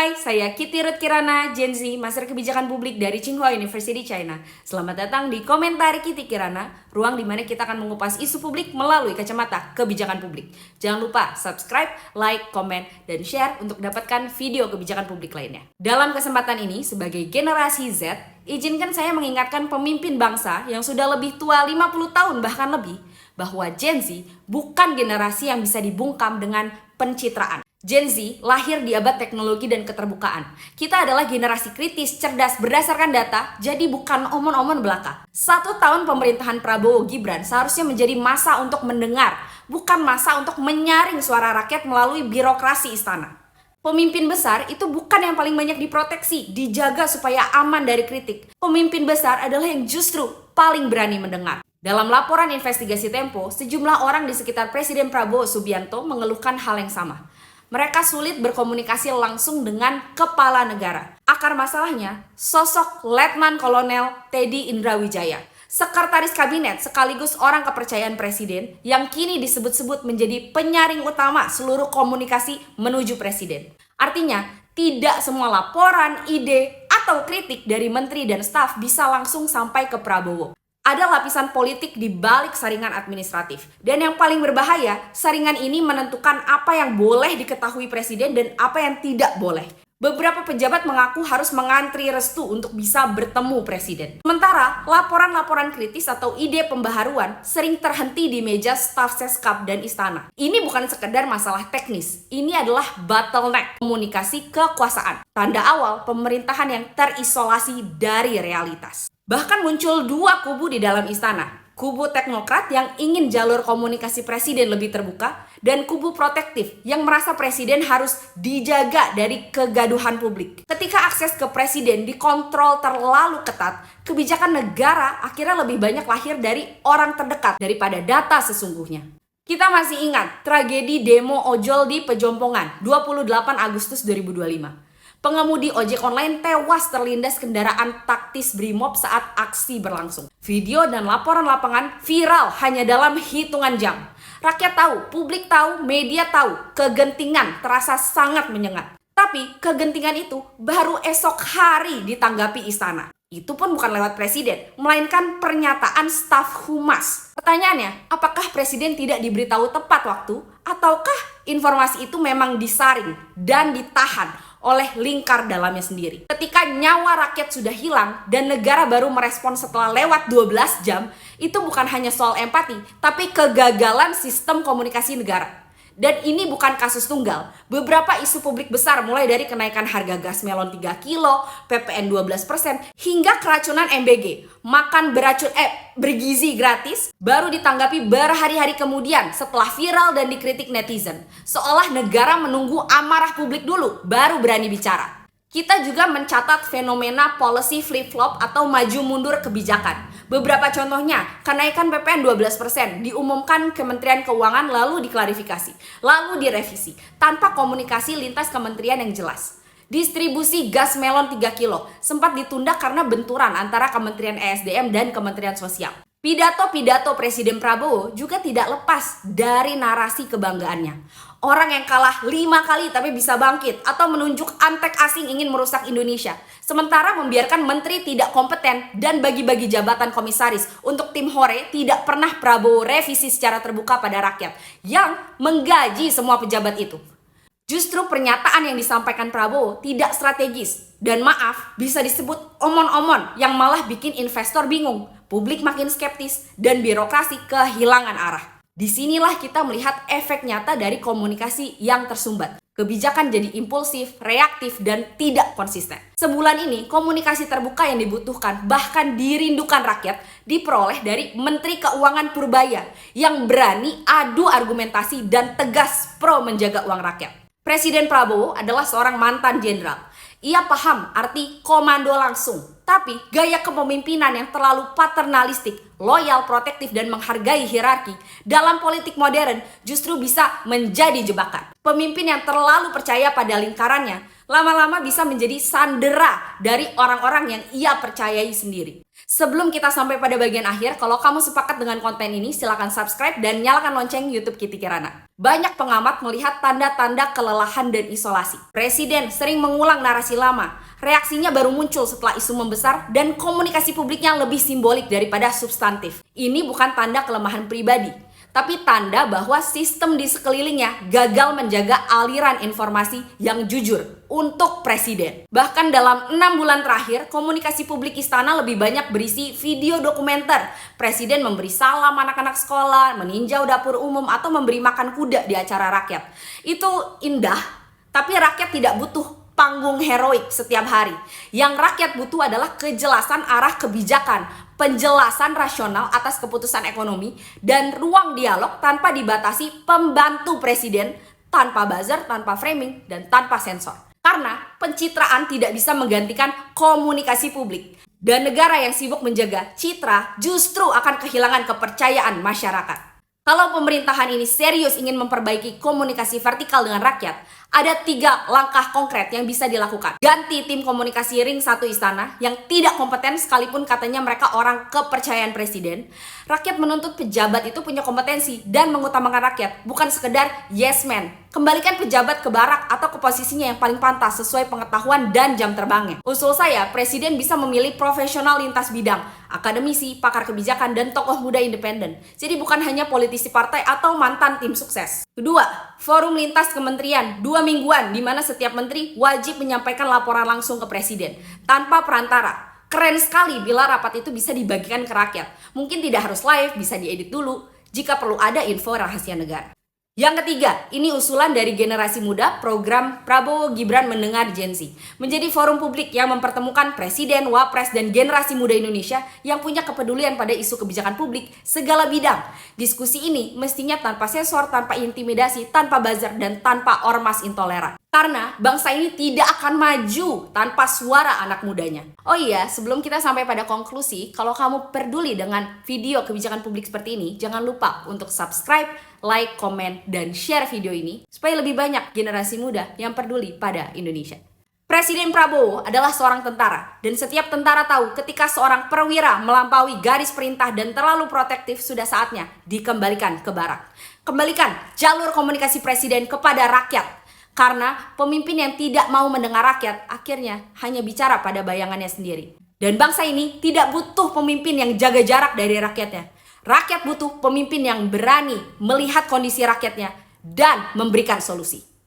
Hai, saya Kitty Ruth Kirana, Gen Z, Master Kebijakan Publik dari Tsinghua University, China. Selamat datang di Komentar Kitty Kirana, ruang di mana kita akan mengupas isu publik melalui kacamata kebijakan publik. Jangan lupa subscribe, like, komen, dan share untuk dapatkan video kebijakan publik lainnya. Dalam kesempatan ini, sebagai generasi Z, izinkan saya mengingatkan pemimpin bangsa yang sudah lebih tua 50 tahun bahkan lebih, bahwa Gen Z bukan generasi yang bisa dibungkam dengan pencitraan. Gen Z lahir di abad teknologi dan keterbukaan. Kita adalah generasi kritis, cerdas, berdasarkan data, jadi bukan omon-omon belaka. 1 tahun pemerintahan Prabowo Gibran seharusnya menjadi masa untuk mendengar, bukan masa untuk menyaring suara rakyat melalui birokrasi istana. Pemimpin besar itu bukan yang paling banyak diproteksi, dijaga supaya aman dari kritik. Pemimpin besar adalah yang justru paling berani mendengar. Dalam laporan investigasi Tempo, sejumlah orang di sekitar Presiden Prabowo Subianto mengeluhkan hal yang sama. Mereka sulit berkomunikasi langsung dengan kepala negara. Akar masalahnya, sosok Letnan Kolonel Teddy Indrawijaya, sekretaris kabinet sekaligus orang kepercayaan presiden yang kini disebut-sebut menjadi penyaring utama seluruh komunikasi menuju presiden. Artinya, tidak semua laporan, ide, atau kritik dari menteri dan staf bisa langsung sampai ke Prabowo. Ada lapisan politik di balik saringan administratif. Dan yang paling berbahaya, saringan ini menentukan apa yang boleh diketahui presiden dan apa yang tidak boleh. Beberapa pejabat mengaku harus mengantri restu untuk bisa bertemu presiden. Sementara, laporan-laporan kritis atau ide pembaharuan sering terhenti di meja staf Seskap dan istana. Ini bukan sekedar masalah teknis, ini adalah bottleneck komunikasi kekuasaan. Tanda awal pemerintahan yang terisolasi dari realitas. Bahkan muncul 2 kubu di dalam istana. Kubu teknokrat yang ingin jalur komunikasi presiden lebih terbuka, dan kubu protektif yang merasa presiden harus dijaga dari kegaduhan publik. Ketika akses ke presiden dikontrol terlalu ketat, kebijakan negara akhirnya lebih banyak lahir dari orang terdekat daripada data sesungguhnya. Kita masih ingat tragedi demo ojol di Pejompongan, 28 Agustus 2025. Pengemudi ojek online tewas terlindas kendaraan taktis Brimob saat aksi berlangsung. Video dan laporan lapangan viral hanya dalam hitungan jam. Rakyat tahu, publik tahu, media tahu, kegentingan terasa sangat menyengat. Tapi kegentingan itu baru esok hari ditanggapi istana. Itu pun bukan lewat presiden, melainkan pernyataan staf humas. Pertanyaannya, apakah presiden tidak diberitahu tepat waktu? Ataukah informasi itu memang disaring dan ditahan oleh lingkar dalamnya sendiri? Ketika nyawa rakyat sudah hilang dan negara baru merespon setelah lewat 12 jam, itu bukan hanya soal empati, tapi kegagalan sistem komunikasi negara. Dan ini bukan kasus tunggal. Beberapa isu publik besar mulai dari kenaikan harga gas melon 3 kilo, PPN 12%, hingga keracunan MBG, makan bergizi gratis, baru ditanggapi berhari-hari kemudian setelah viral dan dikritik netizen. Seolah negara menunggu amarah publik dulu, baru berani bicara. Kita juga mencatat fenomena policy flip-flop atau maju mundur kebijakan. Beberapa contohnya, kenaikan PPN 12% diumumkan Kementerian Keuangan lalu diklarifikasi, lalu direvisi, tanpa komunikasi lintas kementerian yang jelas. Distribusi gas melon 3 kilo sempat ditunda karena benturan antara Kementerian ESDM dan Kementerian Sosial. Pidato-pidato Presiden Prabowo juga tidak lepas dari narasi kebanggaannya. Orang yang kalah 5 kali tapi bisa bangkit, atau menunjuk antek asing ingin merusak Indonesia, sementara membiarkan menteri tidak kompeten dan bagi-bagi jabatan komisaris untuk tim Hore. Tidak pernah Prabowo revisi secara terbuka pada rakyat yang menggaji semua pejabat itu. Justru pernyataan yang disampaikan Prabowo tidak strategis, dan maaf bisa disebut omon-omon yang malah bikin investor bingung, publik makin skeptis, dan birokrasi kehilangan arah. Disinilah kita melihat efek nyata dari komunikasi yang tersumbat. Kebijakan jadi impulsif, reaktif, dan tidak konsisten. Sebulan ini, komunikasi terbuka yang dibutuhkan, bahkan dirindukan rakyat, diperoleh dari Menteri Keuangan Purbaya yang berani adu argumentasi dan tegas pro menjaga uang rakyat. Presiden Prabowo adalah seorang mantan jenderal. Ia paham arti komando langsung, tapi gaya kepemimpinan yang terlalu paternalistik, loyal, protektif, dan menghargai hierarki dalam politik modern justru bisa menjadi jebakan. Pemimpin yang terlalu percaya pada lingkarannya lama-lama bisa menjadi sandera dari orang-orang yang ia percayai sendiri. Sebelum kita sampai pada bagian akhir, kalau kamu sepakat dengan konten ini, silakan subscribe dan nyalakan lonceng YouTube Kitty Kirana. Banyak pengamat melihat tanda-tanda kelelahan dan isolasi. Presiden sering mengulang narasi lama. Reaksinya baru muncul setelah isu membesar dan komunikasi publiknya lebih simbolik daripada substantif. Ini bukan tanda kelemahan pribadi, tapi tanda bahwa sistem di sekelilingnya gagal menjaga aliran informasi yang jujur untuk presiden. Bahkan dalam 6 bulan terakhir, komunikasi publik istana lebih banyak berisi video dokumenter. Presiden memberi salam anak-anak sekolah, meninjau dapur umum, atau memberi makan kuda di acara rakyat. Itu indah, tapi rakyat tidak butuh panggung heroik setiap hari. Yang rakyat butuh adalah kejelasan arah kebijakan, penjelasan rasional atas keputusan ekonomi, dan ruang dialog tanpa dibatasi pembantu presiden, tanpa buzzer, tanpa framing, dan tanpa sensor. Karena pencitraan tidak bisa menggantikan komunikasi publik. Dan negara yang sibuk menjaga citra justru akan kehilangan kepercayaan masyarakat. Kalau pemerintahan ini serius ingin memperbaiki komunikasi vertikal dengan rakyat, ada 3 langkah konkret yang bisa dilakukan. Ganti tim komunikasi ring 1 istana yang tidak kompeten sekalipun katanya mereka orang kepercayaan presiden. Rakyat menuntut pejabat itu punya kompetensi dan mengutamakan rakyat, bukan sekedar yes man. Kembalikan pejabat ke barak atau ke posisinya yang paling pantas sesuai pengetahuan dan jam terbangnya. Usul saya, presiden bisa memilih profesional lintas bidang, akademisi, pakar kebijakan, dan tokoh muda independen. Jadi bukan hanya politisi partai atau mantan tim sukses. Kedua, forum lintas kementerian 2 mingguan di mana setiap menteri wajib menyampaikan laporan langsung ke presiden tanpa perantara. Keren sekali bila rapat itu bisa dibagikan ke rakyat. Mungkin tidak harus live, bisa diedit dulu jika perlu ada info rahasia negara. Yang ketiga, ini usulan dari generasi muda, program Prabowo Gibran Mendengar Gen Z. Menjadi forum publik yang mempertemukan presiden, wapres, dan generasi muda Indonesia yang punya kepedulian pada isu kebijakan publik segala bidang. Diskusi ini mestinya tanpa sensor, tanpa intimidasi, tanpa buzzer, dan tanpa ormas intoleran. Karena bangsa ini tidak akan maju tanpa suara anak mudanya. Oh iya, sebelum kita sampai pada konklusi, kalau kamu peduli dengan video kebijakan publik seperti ini, jangan lupa untuk subscribe, like, komen, dan share video ini supaya lebih banyak generasi muda yang peduli pada Indonesia. Presiden Prabowo adalah seorang tentara, dan setiap tentara tahu ketika seorang perwira melampaui garis perintah dan terlalu protektif, sudah saatnya dikembalikan ke barak. Kembalikan jalur komunikasi presiden kepada rakyat. Karena pemimpin yang tidak mau mendengar rakyat akhirnya hanya bicara pada bayangannya sendiri. Dan bangsa ini tidak butuh pemimpin yang jaga jarak dari rakyatnya. Rakyat butuh pemimpin yang berani melihat kondisi rakyatnya dan memberikan solusi.